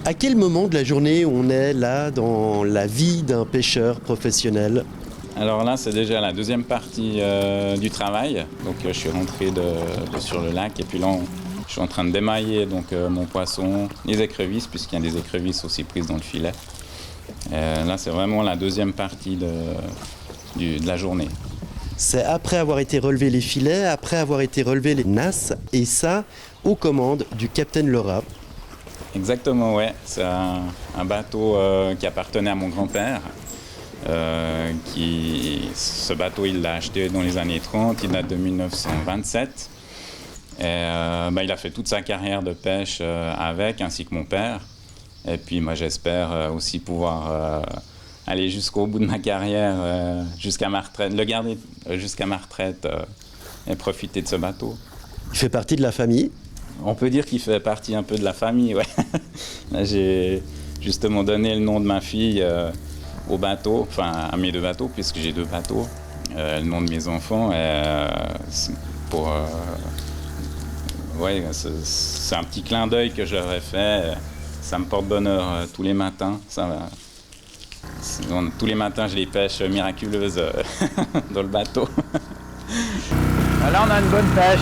À quel moment de la journée on est là dans la vie d'un pêcheur professionnel? Alors là, c'est déjà la deuxième partie du travail. Donc je suis rentré sur le lac et puis là, je suis en train de démailler mon poisson, les écrevisses, puisqu'il y a des écrevisses aussi prises dans le filet. Là, c'est vraiment la deuxième partie de la journée. C'est après avoir été relevé les filets, après avoir été relevé les nasses, et ça, aux commandes du capitaine Laura. Exactement, ouais. C'est un bateau qui appartenait à mon grand-père. Ce bateau, il l'a acheté dans les années 30, il date de 1927. Il a fait toute sa carrière de pêche avec, ainsi que mon père. Et puis moi, j'espère aussi pouvoir aller jusqu'au bout de ma carrière, jusqu'à ma retraite, le garder jusqu'à ma retraite et profiter de ce bateau. Il fait partie de la famille. On peut dire qu'il fait partie un peu de la famille, ouais. Là, j'ai justement donné le nom de ma fille au bateau, enfin à mes deux bateaux, puisque j'ai deux bateaux, le nom de mes enfants, ouais, c'est un petit clin d'œil que je leur ai fait. Ça me porte bonheur tous les matins. Tous les matins, je les pêche miraculeuses dans le bateau. Là, on a une bonne pêche.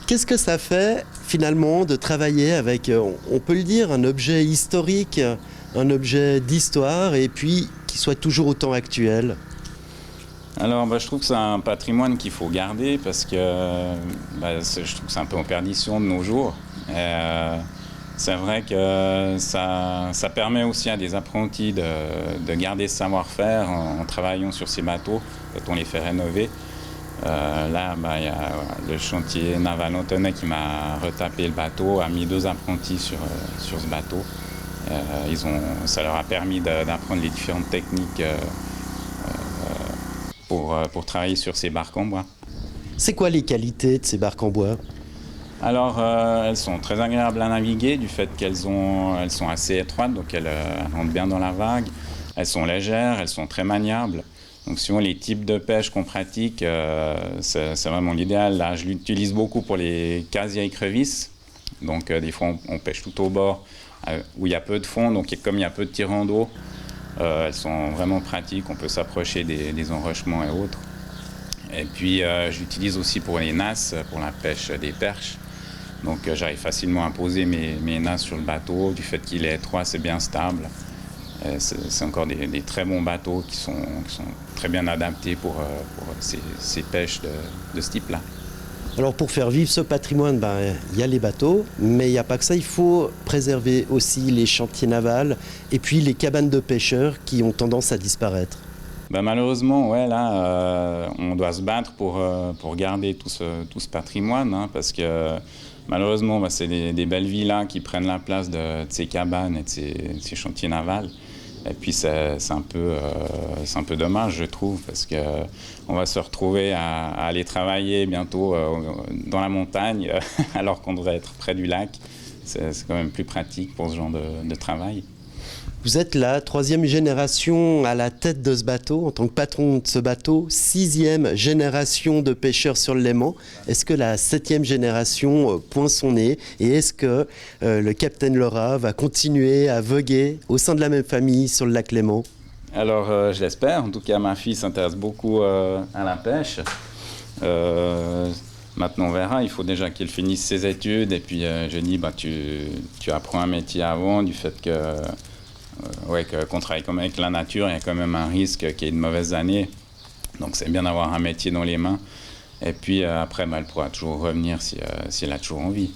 Qu'est-ce que ça fait finalement de travailler avec, on peut le dire, un objet historique, un objet d'histoire et puis qui soit toujours autant actuel? Alors je trouve que c'est un patrimoine qu'il faut garder parce que je trouve que c'est un peu en perdition de nos jours. C'est vrai que ça permet aussi à des apprentis de garder ce savoir-faire en travaillant sur ces bateaux quand on les fait rénover. Là, il y a le chantier naval Antonnet qui m'a retapé le bateau, a mis 2 apprentis sur ce bateau. Ça leur a permis d'apprendre les différentes techniques pour travailler sur ces barques en bois. C'est quoi les qualités de ces barques en bois? Alors, elles sont très agréables à naviguer du fait elles sont assez étroites, donc elles rentrent bien dans la vague. Elles sont légères, elles sont très maniables. Donc, suivant les types de pêche qu'on pratique, c'est vraiment l'idéal. Là, je l'utilise beaucoup pour les casiers à écrevisses. Donc, des fois, on pêche tout au bord où il y a peu de fond. Donc, comme il y a peu de tirants d'eau, elles sont vraiment pratiques. On peut s'approcher des enrochements et autres. Et puis, j'utilise aussi pour les nasses, pour la pêche des perches. Donc, j'arrive facilement à poser mes nasses sur le bateau. Du fait qu'il est étroit, c'est bien stable. C'est encore des très bons bateaux qui sont très bien adaptés pour ces pêches de ce type-là. Alors pour faire vivre ce patrimoine, il y a les bateaux, mais il n'y a pas que ça. Il faut préserver aussi les chantiers navals et puis les cabanes de pêcheurs qui ont tendance à disparaître. Malheureusement, ouais, là, on doit se battre pour garder tout ce patrimoine, hein, parce que malheureusement, c'est des belles villas qui prennent la place de ces cabanes et de ces chantiers navals. Et puis c'est un peu dommage, je trouve, parce qu'on va se retrouver à aller travailler bientôt dans la montagne, alors qu'on devrait être près du lac. C'est quand même plus pratique pour ce genre de travail. Vous êtes la 3e génération à la tête de ce bateau, en tant que patron de ce bateau, 6e génération de pêcheurs sur le Léman. Est-ce que la 7e génération pointe son nez et est-ce que le capitaine Laura va continuer à voguer au sein de la même famille sur le lac Léman? Alors je l'espère, en tout cas ma fille s'intéresse beaucoup à la pêche. Maintenant on verra, il faut déjà qu'elle finisse ses études et puis je dis tu apprends un métier avant du fait que qu'on travaille comme avec la nature, il y a quand même un risque qu'il y ait de mauvaises années. Donc c'est bien d'avoir un métier dans les mains. Et puis après, elle pourra toujours revenir si elle a toujours envie.